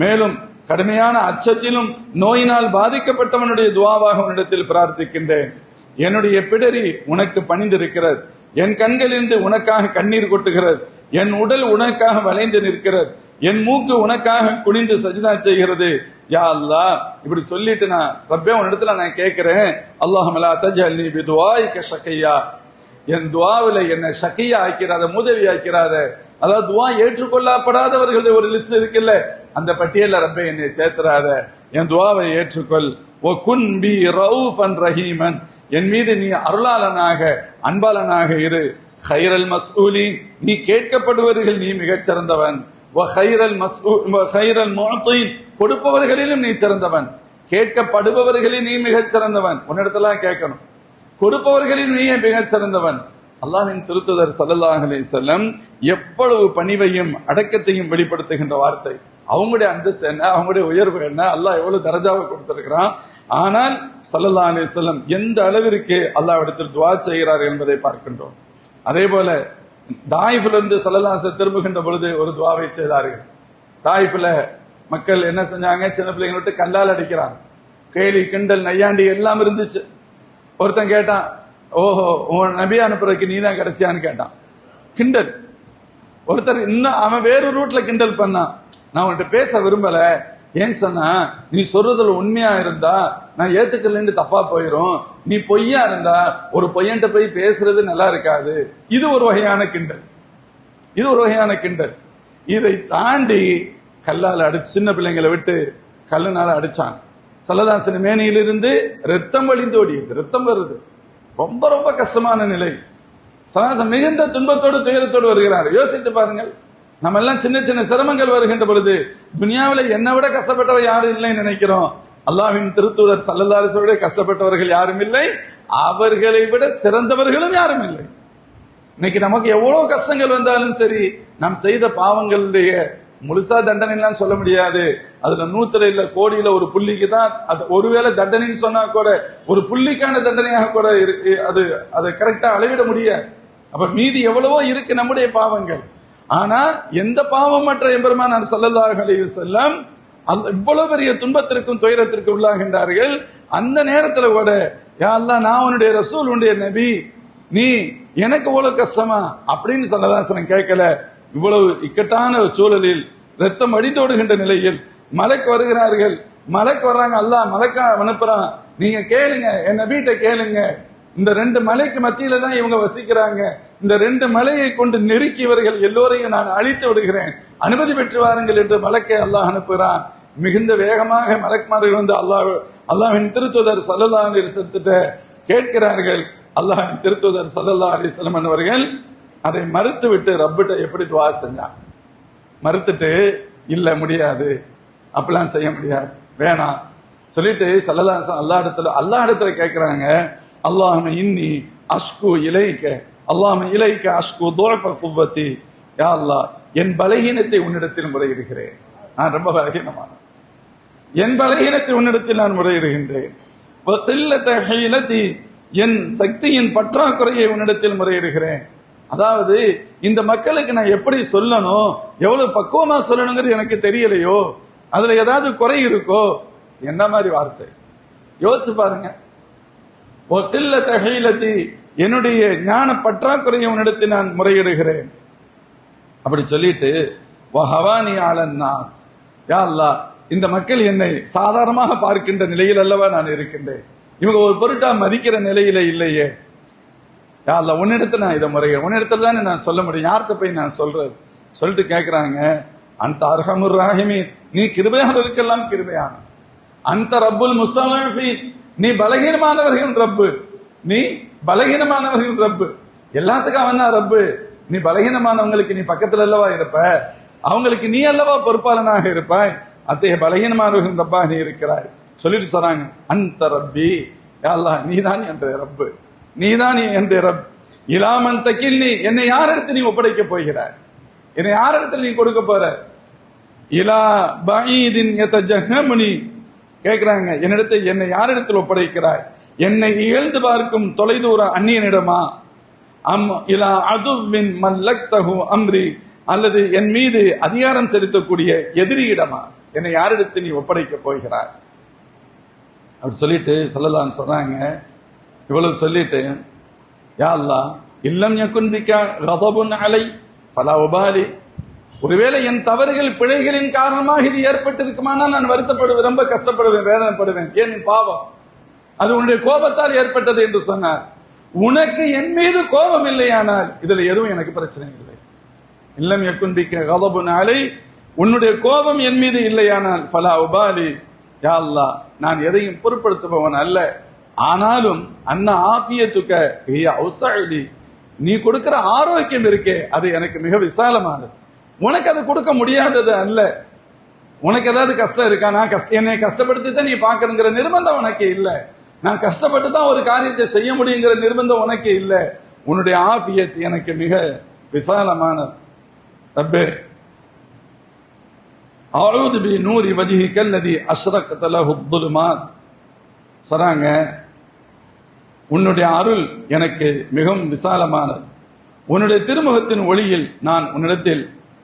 மேலும் கடுமையான அச்சத்திலும் நோயினால் பாதிக்கப்பட்டவனுடைய துவாவாக உன்னிடத்தில் பிரார்த்திக்கின்றேன். என்னுடைய பிடரி உனக்கு பணிந்திருக்கிறது, என் கண்களிலிருந்து உனக்காக கண்ணீர் கொட்டுகிறது, என் உடல் உனக்காக வளைந்து நிற்கிறது, என் மூக்கு உனக்காக குனிந்து சஜிதா செய்கிறது. யா அல்லாஹ், இப்படி சொல்லிட்டு நான் ரப்பே உன்னிடத்துல நான் கேட்கிறேன், அல்லாஹும்ம லா தஜஅல்னி பிதுஆயிக ஷகியா, என் துஆவில என்ன ஷகியா ஆக்கிறாத, மூதவி ஆக்கிறாத. அதாவது துஆ ஏற்றுக்கொள்ளப்படாதவர்களுடைய ஒரு லிஸ்ட் இருக்குல்ல, அந்த பட்டியல்ல ரப்பே என்னை சேர்த்துறாத, என் துஆவை ஏற்றுக்கொள். ஓ குன் பி ரவுஃபன் ரஹீமன், என் மீது நீ அருளாளனாக அன்பாளனாக இரு. ஹைரல் மஸ்ஊலின், நீ கேட்கப்படுவர்கள் நீ மிகச் சிறந்தவன். ஹைரல் முஅத்தீன், கொடுப்பவர்களிலும் நீ சிறந்தவன். கேட்கப்படுபவர்களில் நீ மிகச் சிறந்தவன். உன்னிடத்தெல்லாம் கேட்கணும். கொடுப்பவர்களில் நீ மிகச் சிறந்தவன். அல்லாஹ்வின் திருத்தூதர் ஸல்லல்லாஹு அலைஹி வஸல்லம் எவ்வளவு பணிவையும் அடக்கத்தையும் வெளிப்படுத்துகின்ற வார்த்தை. அவங்களுடைய அந்தஸ்து என்ன, அவங்களுடைய உயர்வு என்ன, அல்லாஹ் எவ்வளவு தரஜாவை கொடுத்திருக்கிறான். ஆனால் ஸல்லல்லாஹு அலைஹி வஸல்லம் எந்த அளவிற்கு அல்லாஹ்விடத்தில் துஆ செய்கிறார் என்பதை பார்க்கின்றோம். அதே போல தாயிஃப்ல இருந்து ஸல்லல்லாஹு அலைஹி வஸல்லம் திரும்புகின்ற பொழுது ஒரு துஆவை செய்தார்கள். தாயிஃப்ல மக்கள் என்ன செஞ்சாங்க? சின்ன பிள்ளைங்களை விட்டு கல்லால் அடிக்கிறாங்க. கேலி கிண்டல் நையாண்டி எல்லாம் இருந்துச்சு. ஒருத்தன் கேட்டான், ஓஹோ உன் நபி அனுப்புறதுக்கு நீ தான் கிடைச்சியான்னு கேட்டான். கிண்டல். ஒருத்தர் இன்னும் அவன் வேறு ரூட்ல கிண்டல் பண்ணான். நான் உன்கிட்ட பேச விரும்பல, ஏன்னு சொன்னா நீ சொல்றதுல உண்மையா இருந்தா நான் ஏத்துக்கலன்னு தப்பா போயிரும், நீ பொய்யா இருந்தா ஒரு பொய்யன்ட்ட போய் பேசுறது நல்லா இருக்காது. இது ஒரு வகையான கிண்டல், இது ஒரு வகையான கிண்டல். இதை தாண்டி கல்லால் அடிச்சு சின்ன பிள்ளைங்களை விட்டு கல்லுனால அடிச்சான். சல்லதாசன் மேனியிலிருந்து ரத்தம் வழிந்து ஓடியது, ரத்தம் வருது. ரொம்ப ரொம்ப கஷ்டமான நிலை. சல்லதாசன் மிகுந்த துன்பத்தோடு துயரத்தோடு வருகிறார். யோசித்து பாருங்கள், நம்ம எல்லாம் சின்ன சின்ன சிரமங்கள் வருகின்ற பொழுது துனியாவில் என்னை விட கஷ்டப்பட்டவ யாரும் இல்லைன்னு நினைக்கிறோம். அல்லாஹ்வின் திருத்தூதர் ஸல்லல்லாஹு அலைஹி வஸல்லம் கஷ்டப்பட்டவர்கள் யாரும் இல்லை, அவர்களை விட சிறந்தவர்களும் யாரும் இல்லை. இன்னைக்கு நமக்கு எவ்வளவு கஷ்டங்கள் வந்தாலும் சரி, நாம் செய்த பாவங்களுடைய முழுசா தண்டனை எல்லாம் சொல்ல முடியாது. அதுல 100 இல்ல கோடியில ஒரு புள்ளிக்கு தான் அது ஒருவேளை தண்டனைன்னு சொன்னா கூட ஒரு புள்ளிக்கான தண்டனையாக கூட இருக்கு. அதை கரெக்டா அளவிட முடியாது. அப்ப மீதி எவ்வளவோ இருக்கு நம்முடைய பாவங்கள். ஆனா எந்த பாவமற்ற எம்பெருமானார் ஸல்லல்லாஹு அலைஹி வஸல்லம் இவ்வளவு பெரிய துன்பத்திற்கும் துயரத்திற்கும் உள்ளாகின்றார்கள். அந்த நேரத்துல கூட யா அல்லாஹ், நான் உன்னுடைய ரசூல், உன்னுடைய நபி, நீ எனக்கு இவ்வளவு கஷ்டமா அப்படின்னு ஸல்லல்லாஹு கேட்கல. இவ்வளவு இக்கட்டான சூழலில் ரத்தம் வடிந்தோடுகின்ற நிலையில் மலக்கு வருகிறார்கள். மலக்கு வர்றாங்க, அல்லாஹ் மலக்கா அனுப்புறான், நீங்க கேளுங்க, என் நபிட்ட கேளுங்க. இந்த 2 மலைக்கு மத்தியில தான் இவங்க வசிக்கிறாங்க. இந்த 2 மலையை கொண்டு நெருக்கியவர்கள் எல்லோரையும் நான் அழித்து விடுகிறேன், அனுமதி பெற்று வாருங்கள் என்று மலக்கை அல்லாஹ் அனுப்புகிறான். மிகுந்த வேகமாக மலக்குமார்கள் வந்து அல்லாஹ்வின் திருத்தூதர் ஸல்லல்லாஹு அலைஹி வஸல்லம் கேட்கிறார்கள். அல்லாஹ்வின் திருத்தூதர் ஸல்லல்லாஹு அலைஹி வஸல்லம் அவர்கள் அதை மறுத்து விட்டு ரப்பிட்ட எப்படி துஆ செஞ்சாங்க. மறுத்துட்டு இல்ல முடியாது, அப்படிலாம் செய்ய முடியாது, வேணாம் சொல்லிட்டு ஸல்லல்லாஹு அலைஹி வஸல்லம் அல்லாஹ் இடத்துல கேட்கிறாங்க. அல்லாஹும்ம இன்னி அஷ்கு இலைக்க, அல்லாஹும்ம இலைக்க அஷ்கு துஅஃப குவ்வதி, யா அல்லாஹ் என் பலகீனத்தை உன்னிடத்தில் முறையிடுகிறேன். நான் ரொம்ப பலகீனமான, என் பலகீனத்தை உன்னிடத்தில் நான் முறையிடுகின்றேன். வகில்லத ஹீலதி, என் சக்தியின் பற்றாக்குறையை உன்னிடத்தில் முறையிடுகிறேன். அதாவது இந்த மக்களுக்கு நான் எப்படி சொல்லணும், எவ்வளவு பக்குவமா சொல்லணுங்கிறது எனக்கு தெரியலையோ, அதுல ஏதாவது குறை இருக்கோ. என்ன மாதிரி வார்த்தை யோசிச்சு பாருங்க. வகில்லத ஹீலதி, என்னுடைய ஞான பற்றாக்குறையை உன்னிடத்தில் நான் முறையிடுகிறேன். அப்படி சொல்லிட்டு வஹவானி அலன் நாஸ், யா அல்லாஹ் இந்த மக்கள் என்னை சாதாரணமாக பார்க்கின்ற நிலையில் அல்லவா நான் இருக்கின்றேன், இவங்க ஒரு பொருட்டா மதிக்கிற நிலையில இல்லையே. யா அல்லாஹ் உன்னிடத்துல நான் இதை முறையிடுறேன், உன்னிடத்துல தானே நான் சொல்ல முடியும், யார்கிட்ட போய் நான் சொல்றது. சொல்லிட்டு கேட்கிறாங்க, அந்த அர்ஹமுர் ராஹிமீன், நீ கிருபையானவருக்கெல்லாம் கிருபையான, அந்த ரப்புல் முஸ்தலஃபீன், நீ பலகீனமானவர்கள் ரப்பு, நீ பலகீனமானவர்கள் ரப்பு, எல்லாத்துக்கும் அவன் தான் ரப்பு. நீ பலகீனமானவங்களுக்கு நீ பக்கத்துல அல்லவா இருப்ப, அவங்களுக்கு நீ அல்லவா பொறுப்பாளனாக இருப்பாய், அத்தகைய பலகீனமானவர்கள் ரப்பா நீ இருக்கிறாய். சொல்லிட்டு சொல்றாங்க, அந்த ரப்பி, யா அல்லாஹ் நீதான் என்ற ரப்பு, நீதான் என்ற ரப். இலாமன் தக்கில்னி, என்னை யார் இடத்துல நீ ஒப்படைக்க போகிறாய், என்னை யார் இடத்துல நீ கொடுக்க போற. இலா பஈதின் யதஜஹமுனி, கேட்கிறாங்க என்னிடத்தை என்னை யாரிடத்தில் ஒப்படைக்கிறாய், என்னை இகழ்ந்து பார்க்கும் தொலைதூர அந்நியனிடமா, அம் இலா அதுவின் மல்லக்தஹு அம்ரி, அல்லது என் மீது அதிகாரம் செலுத்தக்கூடிய எதிரியிடமா, என்னை யாரிடத்தில் நீ ஒப்படைக்க போகிறாய். அப்படி சொல்லிட்டு ஸல்லல்லாஹு அலைஹி சொல்றாங்க, இவ்வளவு சொல்லிட்டு யா அல்லாஹ் இல்லம் யகுன் பிக கதபுன் அலை ஃபலா உபாலி, ஒருவேளை என் தவறுகள் பிழைகளின் காரணமாக இது ஏற்பட்டிருக்குமானால் நான் வருத்தப்படுவேன், ரொம்ப கஷ்டப்படுவேன், வேதனைப்படுவேன், என் பாவம் அது உன்னுடைய கோபத்தால் ஏற்பட்டது என்று சொன்னார். உனக்கு என் மீது கோபம் இல்லையானால் இதுல எதுவும் எனக்கு பிரச்சனை இல்லை. இல்லம் யகுன் பிக கதபுன் அலை, உன்னுடைய கோபம் என் மீது இல்லையானால் ஃபலா உபாலி, யா அல்லாஹ் நான் எதையும் பொருட்படுத்துபவன் அல்ல. ஆனாலும் அன்ன ஆஃபியத்துக்க ஹிய அவ்ஸஅலி, நீ கொடுக்கிற ஆரோக்கியம் இருக்கே அது எனக்கு மிக விசாலமானது, உனக்கு அதை கொடுக்க முடியாதது அல்ல. உனக்கு ஏதாவது கஷ்டம் இருக்கா, நான் என்னை கஷ்டப்படுத்தி தான் நீ பார்க்கணுங்கிற நிர்பந்தம் உனக்கு இல்லை, நான் கஷ்டப்பட்டு தான் ஒரு காரியத்தை செய்ய முடியுங்கிற நிர்பந்தம் உனக்கு இல்லை. உன்னுடைய ஆஃபியத் எனக்கு மிக விசாலமானது. ரப்பே அஊது பி நூரி வஜ்ஹிக அல்லதி அஷ்ரகத லஹு ظுலுமாத், சொல்றாங்க உன்னுடைய அருள் எனக்கு மிகவும் விசாலமானது, உன்னுடைய திருமுகத்தின் ஒளியில் நான் உன்னிடத்தில்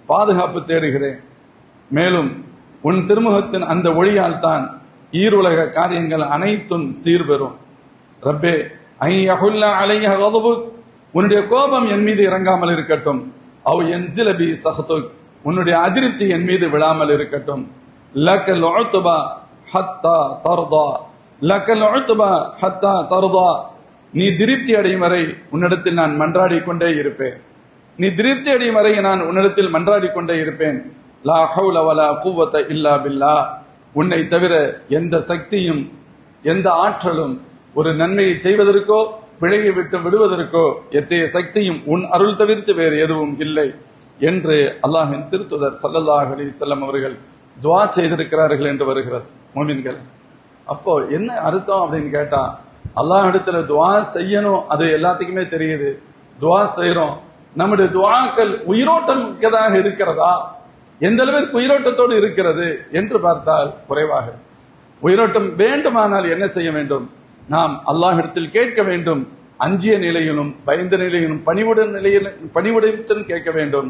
பாதுகாப்பு தேடுகிறேன். மேலும் உன் திருமுகத்தின் அந்த ஒளியால் தான் ஈருலக காரியங்கள் அனைத்தும் சீர்பெறும். ரப்பே ஐ யஹுல்ல அலைய கதுபுக், உன்னுடைய கோபம் என் மீது இறங்காமல் இருக்கட்டும். அவ் யன்ஸில பி சஹ்துக், உன்னுடைய அதிருப்தி என் மீது விழாமல் இருக்கட்டும். லக்கல் உத்பா ஹத்தா தர்தா, லக்கல் உத்பா ஹத்தா தர்தா, நீ திருப்தி அடையும் வரை உன்னிடத்தில் நான் மன்றாடி கொண்டே இருப்பேன், நீ திருப்தி அடையும் வரை நான் உன்னிடத்தில் மன்றாடி கொண்டே இருப்பேன். லா ஹவுல வலா குவத இல்லா பில்லாஹ், உன்னை தவிர எந்த சக்தியும் எந்த ஆற்றலும் ஒரு நன்மையை செய்வதற்கோ பிழையை விட்டு விடுவதற்கோ எத்தகைய சக்தியும் உன் அருள் தவிர்த்து வேறு எதுவும் இல்லை என்று அல்லாஹ்வின் திருத்தூதர் ஸல்லல்லாஹு அலைஹி வஸல்லம் அவர்கள் துஆ செய்திருக்கிறார்கள் என்று வருகிறது. முஃமின்கள் அப்போ என்ன அர்த்தம் அப்படின்னு கேட்டா, அல்லாஹ் இடத்துல துஆ செய்யணும், அது எல்லாத்துக்குமே தெரியுது. துஆ செய்யறோம், நம்முடைய துஆக்கள் உயிரோட்டம் மிக்கதாக இருக்கிறதா, எந்த அளவிற்கு உயிரோட்டத்தோடு இருக்கிறது என்று பார்த்தால் குறைவாக. உயிரோட்டம் வேண்டுமானால் என்ன செய்ய வேண்டும், நாம் அல்லாஹ்விடத்தில் கேட்க வேண்டும். அஞ்சிய நிலையிலும் பயந்த நிலையிலும் பணிவுடன் கேட்க வேண்டும்.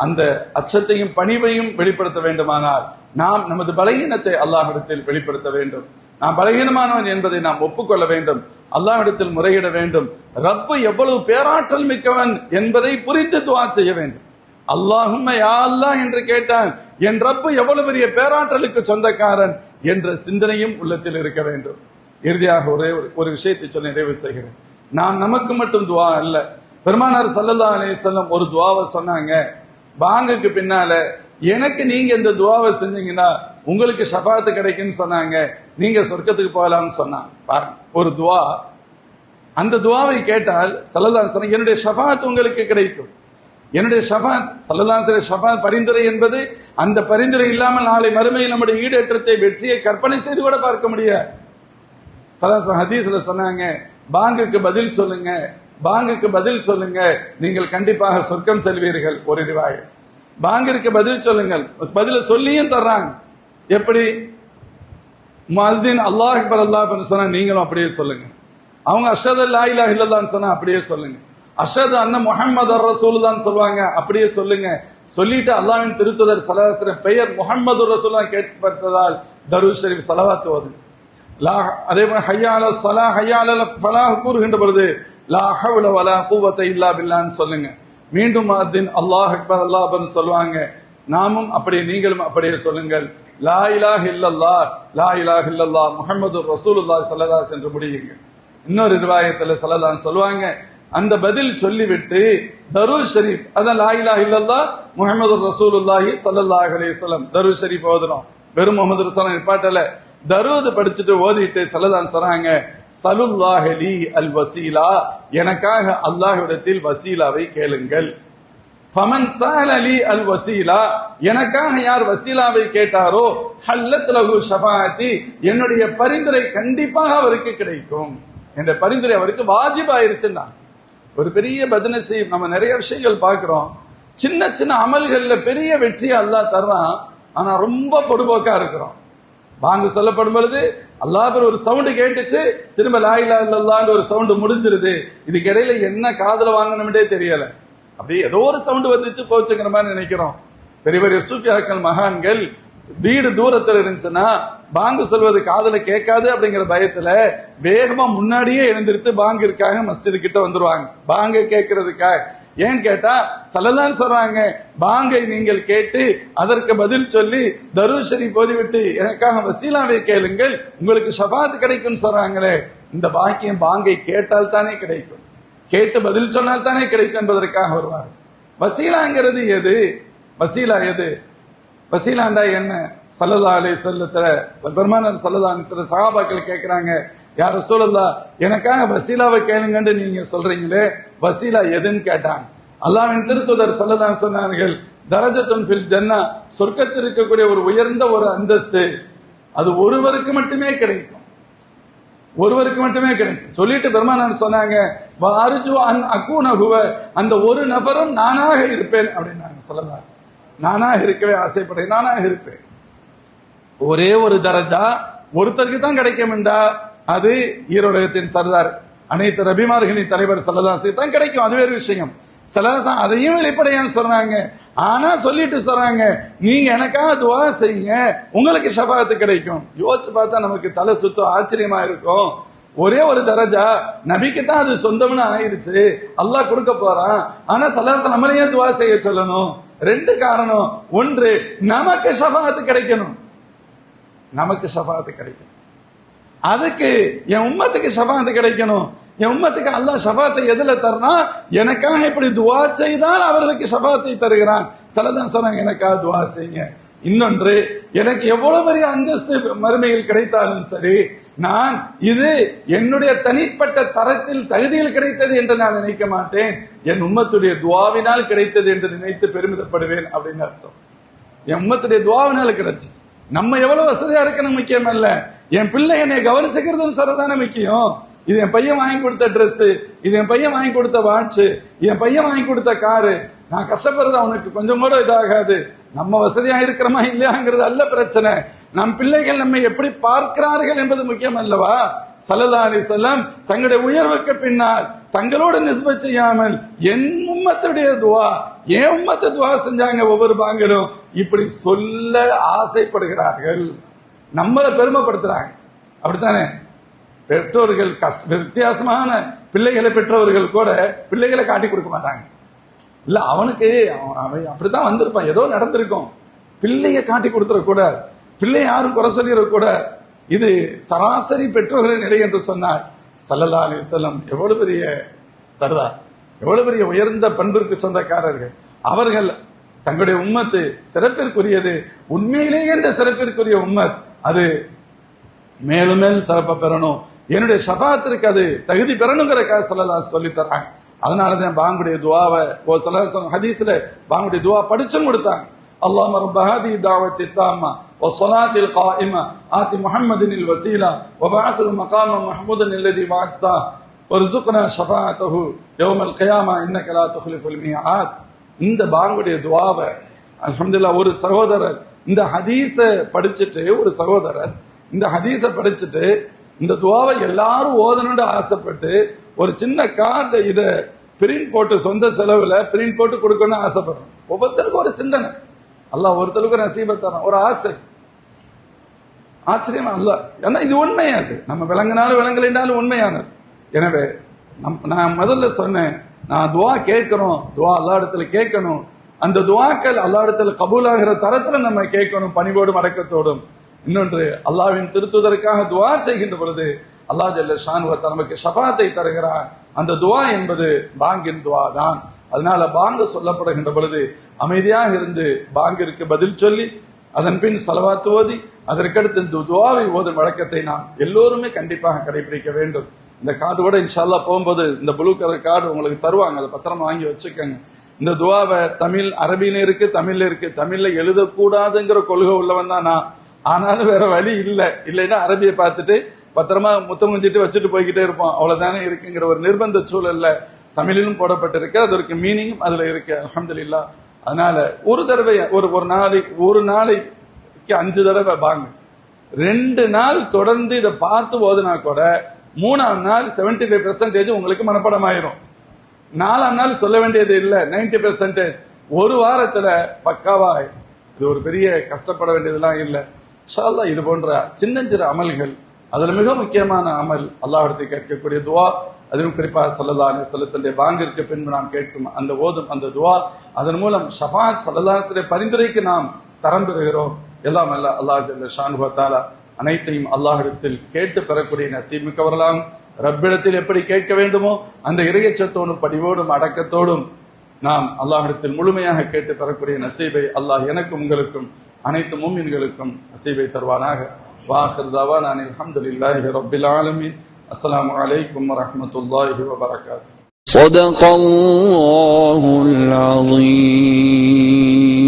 அந்த அச்சத்தையும் பணிவையும் வெளிப்படுத்த வேண்டுமானால் நாம் நமது பலகீனத்தை அல்லாஹ்விடத்தில் வெளிப்படுத்த வேண்டும். நாம் பலகீனமானவன் என்பதை நாம் ஒப்புக்கொள்ள வேண்டும், அல்லாஹ்விடத்தில் முறையிட வேண்டும். ரப்பு எவ்வளவு பேராற்றல் மிக்கவன் என்பதை புரிந்து துஆ செய்ய வேண்டும். அல்லாஹும்ம யா அல்லாஹ் என்று கேட்டான், என் ரப்பு எவ்வளவு பெரிய பேராற்றலுக்கு சொந்தக்காரன் என்ற சிந்தனையும் உள்ளத்தில் இருக்க வேண்டும். இறுதியாக ஒரு விஷயத்தை சொல்லி நிறைவு செய்கிறேன். நமக்கு மட்டும் துவா அல்ல. பெருமானார் ஸல்லல்லாஹு அலைஹி வஸல்லம் ஒரு துவாவை சொன்னாங்க, பாங்குக்கு பின்னால எனக்கு நீங்க இந்த துவாவை செஞ்சீங்கன்னா உங்களுக்கு ஷஃபாத்து கிடைக்கும்னு சொன்னாங்க, நீங்க சொர்க்கத்துக்கு போகலாம்னு சொன்னாங்க. பாருங்க, ஒரு துவா, அந்த துவாவை கேட்டால் ஸல்லல்லாஹு அலைஹி வஸல்லம் என்னுடைய ஷஃபாத் உங்களுக்கு கிடைக்கும். என்னுடைய ஷஃபாத், ஸல்லல்லாஹு அலைஹி வஸல்லம் ஷஃபாத் பரிந்துரை என்பது, அந்த பரிந்துரை இல்லாமல் நாளை மறுமையில் நம்முடைய ஈடேற்றத்தை வெற்றியை கற்பனை செய்து கூட பார்க்க முடியாது. ஸல்லல்லாஹு ஹதீஸ்ல சொன்னாங்க, பாங்குக்கு பதில் சொல்லுங்க, பாங்குக்கு பதில் சொல்லுங்க, நீங்கள் கண்டிப்பாக சொர்க்கம் செல்வீர்கள். ஒரு ரிவாயத், பாங்கிற்கு பதில் சொல்லுங்கள், பதில சொல்லியும் தர்றாங்க. எப்படி? முஅத்தின் அல்லாஹ் அக்பர் அல்லாஹ் அக்பர் சொன்னா நீங்களும் அப்படியே சொல்லுங்க. அவங்க அஷ்ஹது லா இலாஹ இல்லல்லாஹ்னு சொன்னா அப்படியே சொல்லுங்க. அஷ்ஹது அன்ன முஹம்மதர் ரசூலுல்லாஹ்னு சொல்வாங்க, அப்படியே சொல்லுங்க. சொல்லிட்டு அல்லாஹ்வின் திருத்தூதர் ஸல்லல்லாஹு அலைஹி வஸல்லம் பெயர் முஹம்மதுர் ரசூலுல்லாஹ் கேட்கப்பட்டதால் தரூத் ஷரீஃப் ஸலவாத் ஓதுங்க. அதே போல ஹய்யா அலா ஸலாஹ் ஹய்யா அலல் ஃபலாஹ் கூறுகின்ற பொழுது லா ஹவ்ல வலா குவத இல்லா பில்லாஹ்னு சொல்லுங்க. மீண்டும் முஅத்தின் அல்லாஹ் அக்பர் அல்லாஹ் அக்பர் சொல்வாங்க, நாமும் அப்படியே நீங்களும் அப்படியே சொல்லுங்கள். லா இலாஹ இல்லல்லாஹ் லா இலாஹ இல்லல்லாஹ் முஹம்மதுர் ரசூலுல்லாஹ் ஸல்லல்லாஹு அலைஹி வஸல்லம் முடியுங்க. இன்னொரு ரிவாயத்துல ஸல்லல்லாஹு சொல்லுவாங்க, அந்த பதில் சொல்லிவிட்டு தரூத் ஷரீஃப், அதான் லா இலாஹ இல்லல்லாஹ் முஹம்மதுர் ரசூலுல்லாஹி ஸல்லல்லாஹு அலைஹி வஸல்லம் தரூத் ஷரீஃப் ஓதுறோம். வெறும் முஹம்மது ரசூலுல்லாஹ் நிப்பாட்டல, தரூத் படிச்சுட்டு ஓதிட்டு ஸல்லல்லாஹு சொல்றாங்க, ஸலுல்லாஹு லி அல் வசீலா, எனக்காக அல்லாஹ்விடத்தில் வசீலாவை கேளுங்கள். ஃபமன் ஸஅல லி அல் வசீலா, எனக்காக யார் வசீலாவை கேட்டாரோ ஹல்லத் லஹு ஷஃபாஅத்தி, என்னுடைய பரிந்துரை கண்டிப்பாக அவருக்கு கிடைக்கும். என்ற பரிந்துரை அவருக்கு வாஜிப் ஆயிருச்சுன்னா. ஒரு பெரிய பத்னசீப், நம்ம நிறைய விஷயங்கள் பார்க்கிறோம், சின்ன சின்ன அமல்கள்ல பெரிய வெற்றியை அல்லாஹ் தர்றான், ஆனா ரொம்ப பொடுபோக்கா இருக்கிறோம். பாங்கு சொல்லப்படும் பொழுது அல்லாஹ் ஒரு சவுண்டு கேட்டுச்சு, திரும்ப லா இலாஹ இல்லல்லாஹ்னு ஒரு சவுண்டு முடிஞ்சிருது. இதுக்கு இடையில என்ன காதுல வாங்கணும்னே தெரியல, அப்படியே ஏதோ ஒரு சவுண்டு வந்துச்சு போச்சுங்கிற மாதிரி நினைக்கிறோம். பெரிய பெரிய சூஃபியாக்கள் மகான்கள் வீடு தூரத்தில் இருந்துச்சுன்னா பாங்கு சொல்வது காதுல கேட்காது அப்படிங்கிற பயத்துல வேகமா முன்னாடியே எழுந்திருத்து பாங்கிற்காக மஸ்ஜிது கிட்ட வந்துருவாங்க, பாங்கை கேட்கறதுக்காக. ஏன் கேட்டா ஸல்லல்லாஹு சொல்றாங்க, பாங்கை நீங்கள் கேட்டு அதற்கு பதில் சொல்லி தரூத் ஷரீஃப் ஓதிவிட்டு எனக்காக வசீலாவை கேளுங்கள், உங்களுக்கு ஷஃபாத் கிடைக்கும் சொல்றாங்களே. இந்த பாக்கியம் பாங்கை கேட்டால் தானே கிடைக்கும், கேட்டு பதில் சொன்னால் தானே கிடைக்கும் என்பதற்காக வருவார். வசீலாங்கிறது எது? வசீலா எது? வசீலாண்டா என்ன? ஸல்லல்லாஹு அலைஹி வஸல்லத்துல பெருமானார் ஸல்லல்லாஹு அலைஹி வஸல்லம் சஹாபாக்கள் கேட்கிறாங்க, யா ரசூலல்லாஹ் எனக்காக வசீலாவை கேளுங்கன்னு நீங்க சொல்றீங்களே, வசீலா எதுன்னு கேட்டாங்க. அல்லாஹ்வின் திருத்தூதர் ஸல்லல்லாஹு அலைஹி சொன்னார்கள், தரஜத்துன் ஃபில் ஜன்னah, சொர்க்கத்தில் இருக்கக்கூடிய ஒரு உயர்ந்த ஒரு அந்தஸ்து, அது ஒருவருக்கு மட்டுமே கிடைக்கும், ஒருவருக்கு மட்டுமே கிடைக்கும். சொல்லிட்டு பெருமானார் சொன்னாங்க, வஅர்ஜு அன் அகூன ஹுவ, அந்த ஒரு நபரும் நானாக இருப்பேன் அப்படின்னாங்க ஸல்லல்லாஹு அலைஹி. நானாக இருக்கவே ஆசைப்படுறேன், நானாக இருப்பேன். ஒரே ஒரு தரஜா ஒருத்தருக்கு தான் கிடைக்கும்டா, அது ஈரோடகத்தின் சர்தார் அனைத்து ரபிமார்களின் தலைவர் ஸல்லல்லாஹு அலைஹி தான் கிடைக்கும், அது வேறு விஷயம். ஸல்லல்லாஹு அதையும் வெளிப்படையா சொல்றாங்க. ஆனா சொல்லிட்டு சொல்றாங்க, நீங்க எனக்காக துஆ செய்யுங்க, உங்களுக்கு ஷஃபாஅத் கிடைக்கும். யோசிச்சு பார்த்தா நமக்கு தலை சுத்தம், ஆச்சரியமா இருக்கும். ஒரே ஒரு தரஜா நபிக்கு தான் அது சொந்தம்னு ஆயிருச்சு, அல்லாஹ் கொடுக்க போறான். ஆனா ஸல்லல்லாஹு நம்மளையே துஆ செய்ய சொல்லணும். ரெண்டு காரணம், ஒன்று நமக்கு ஷஃபாஅத் கிடைக்கணும், நமக்கு ஷஃபாஅத் கிடைக்கணும், அதுக்கு என் உம்மத்துக்கு ஷஃபாஅத் கிடைக்கணும். என் உம்மத்துக்கு அல்லாஹ் ஷஃபாஅத்தை எதுல தரனா, எனக்காக இப்படி துஆ செய்தால் அவர்களுக்கு ஷஃபாஅத்தை தருகிறான். ஸல்லல்லாஹு சொன்னாங்க, எனக்காக துஆ செய்யுங்க. இன்னொன்று, எனக்கு எவ்வளவு பெரிய அந்தஸ்து மறுமையில் கிடைத்தாலும் சரி, நான் இது என்னுடைய தனிப்பட்ட தரத்தில் தகுதியில் கிடைத்தது என்று நான் நினைக்க மாட்டேன், என் உம்மத்துடைய துஆவினால் கிடைத்தது என்று நினைத்து பெருமிதப்படுவேன் அப்படின்னு அர்த்தம். என் உம்மத்துடைய துஆவினால் கிடைச்சிச்சு. நம்ம எவ்வளவு வசதியா இருக்கணும் முக்கியம் அல்ல, என் பிள்ளை என்னை கவனிச்சுக்கிறதுன்னு சொல்றதானே முக்கியம். இது என் பையன் வாங்கி கொடுத்த ட்ரெஸ், இது என் பையன் வாங்கி கொடுத்த வாட்ச், என் பையன் வாங்கி கொடுத்த காரு, நான் கஷ்டப்படுறது அவனுக்கு கொஞ்சம் கூட இதாகாது. நம்ம வசதியா இருக்கிறோமா இல்லையாங்கிறது அல்ல பிரச்சனை, நம் பிள்ளைகள் நம்மை எப்படி பார்க்கிறார்கள் என்பது முக்கியம் அல்லவா. ஸல்லல்லாஹு அலைஹி வஸல்லம் தங்களுடைய உயர்வுக்கு பின்னால் தங்களோடு நிஸ்பத் செய்யாமல் என் உம்மத்துடைய துஆ, என் உம்மத்து துஆ செஞ்சாங்க ஒவ்வொரு பாங்களும், இப்படி சொல்ல ஆசைப்படுகிறார்கள், நம்மளை பெருமைப்படுத்துறாங்க. அப்படித்தானே? பெற்றோர்கள் வித்தியாசமான பிள்ளைகளை பெற்றவர்கள் கூட பிள்ளைகளை காட்டி கொடுக்க மாட்டாங்க. இல்ல அவனுக்கு அவன் அப்படித்தான் வந்திருப்பான், ஏதோ நடந்திருக்கும், பிள்ளைய காட்டி கொடுத்துடக்கூடாது, பிள்ளை யாரும் குறை சொல்லிடக்கூடாது. இது சராசரி பெற்றோர்களின் நிலை என்று சொன்னார். ஸல்லல்லாஹு அலைஹி வஸல்லம் எவ்வளவு பெரிய சர்தார், எவ்வளவு பெரிய உயர்ந்த பண்பிற்கு சொந்தக்காரர்கள். அவர்கள் தங்களுடைய உம்மத்து சிறப்பிற்குரியது. உண்மையிலேயே இந்த சிறப்பிற்குரிய உம்மத் அது மேலும் மேலும் சிறப்பை பெறணும், என்னுடைய ஷஃபாத்திற்கு அது தகுதி பெறணுங்கிறக்காக ஸல்லல்லாஹு சொல்லி தர்றாங்க. அதனாலதான் பாங்குடைய துவாவை ஹதீஸ்ல பாங்குடைய துவா படிச்சும் கொடுத்தாங்க. اللهم رب هذه الدعوة التامة والصلاة القائمة آت محمد الوسيلة وبعثه مقاما محمودا الذي وعدته وارزقنا شفاعته يوم القيامة إنك لا تخلف الميعاد. இந்த பாங்குடைய துவாவை அல்ஹம்துலில்லாஹ் ஒரு சகோதரர் இந்த ஹதீஸை படிச்சுட்டு, ஒரு சகோதரர் இந்த ஹதீஸை படிச்சுட்டு இந்த துவாவை எல்லாரும் ஓதணும்னு ஆசைப்பட்டு ஒரு சின்ன கார்டு இதை பிரிண்ட் போட்டு சொந்த செலவுல பிரிண்ட் போட்டு கொடுக்கணும்னு ஆசைப்படுறோம். ஒவ்வொருத்தருக்கும் ஒரு சிந்தனை, அல்லாஹ் ஒருத்தருக்கும் நசீபை தரான், ஒரு ஆசை. ஆச்சரியமா அல்ல, ஏன்னா இது உண்மையாது, நம்ம விளங்கினாலும் விளங்கலைனாலும் உண்மையானது. எனவே நான் முதல்ல சொன்னேன், நான் துவா கேட்கிறோம், துவா அல்லா இடத்துல கேட்கணும். அந்த துவாக்கள் அல்லா இடத்துல கபூலாகிற தரத்துல நம்ம கேட்கணும், பணிவோடும் அடக்கத்தோடும். இன்னொன்று, அல்லாஹ்வின் திருத்துதற்காக துவா செய்கின்ற பொழுது அல்லாஹ் ஜல்ல ஷானுவ தஆலா நமக்கு ஷஃபாத்தை தருகிறான். அந்த துவா என்பது பாங்கின் துவா தான். அதனால பாங்கு சொல்லப்படுகின்ற பொழுது அமைதியாக இருந்து பாங்கிற்கு பதில் சொல்லி அதன் பின் ஸலவாத் ஓதி அதற்கடுத்து இந்த துவாவை ஓதும் வழக்கத்தை நாம் எல்லோருமே கண்டிப்பாக கடைபிடிக்க வேண்டும். இந்த கார்டு கூட இன்ஷா அல்லாஹ் போகும்போது இந்த ப்ளூ கலர் கார்டு உங்களுக்கு தருவாங்க, அதை பத்திரமா வாங்கி வச்சுக்கோங்க. இந்த துவாவை தமிழ் அரபியில இருக்கு, தமிழ்ல இருக்கு. தமிழ்ல எழுதக்கூடாதுங்கிற கொள்கை உள்ளவன் தான் நான், ஆனாலும் வேற வழி இல்லைன்னா அரபியை பார்த்துட்டு பத்திரமா முத்தம் குஞ்சிட்டு வச்சுட்டு போய்கிட்டே இருப்போம், அவ்வளவுதானே இருக்குங்கிற ஒரு நிர்பந்த சூழல்ல தமிழிலும் போடப்பட்டிருக்கு. அதற்கு மீனிங்கும் அதுல இருக்கு அல்ஹம்துலில்லாஹ். அதனால ஒரு தடவை ஒரு நாளைக்கு 5 தடவை பாங்க, 2 நாள் தொடர்ந்து இதை பார்த்து ஓதுனா கூட 3ஆம் நாள் 75% உங்களுக்கு மனப்பாடம் ஆயிரும். 4ஆம் நாள் சொல்ல வேண்டியது இல்லை, 90%. ஒரு வாரத்துல பக்காவா. இது ஒரு பெரிய கஷ்டப்பட வேண்டியதெல்லாம் இல்லை. இன்ஷா அல்லாஹ் இது போன்ற சின்னஞ்சிறு அமல்கள், அதுல மிக முக்கியமான அமல் அல்லாஹ்விடத்தை கேட்கக்கூடிய துவா, அதிலும் குறிப்பாக ஸல்லல்லாஹு அலைஹி வஸல்லத்துடைய பாங்கிற்கு பின்பு நாம் கேட்கும் அந்த ஓதும் அந்த துவா, அதன் மூலம் ஷஃபாத் ஸல்லல்லாஹு அலைஹி வஸல்லம் பரிந்துரைக்கு நாம் தரம் பெறுகிறோம். எல்லாம் அல்ல அல்லாஹ் ஜல்ல ஷானுஹு வ தஆலா அனைத்தையும் அல்லாஹ்விடத்தில் கேட்டு பெறக்கூடிய நசீப் மிக்கவர்களாம். ரப்பிடத்தில் எப்படி கேட்க வேண்டுமோ அந்த இறையச்சத்தோடும் படிவோடும் அடக்கத்தோடும் நாம் அல்லாஹ்விடத்தில் முழுமையாக கேட்டு பெறக்கூடிய நசீபை அல்லாஹ் எனக்கும் உங்களுக்கும் அனைத்து முஃமின்களுக்கும் நசீபை தருவானாக. வாஹிர் தவானா அல்ஹம்துலில்லாஹி ரப்பில் ஆலமீன். அஸ்ஸலாமு அலைக்கும் வரஹ்மத்துல்லாஹி வபரகாத்துஹு. ஸதகல்லாஹுல் அஸீம்.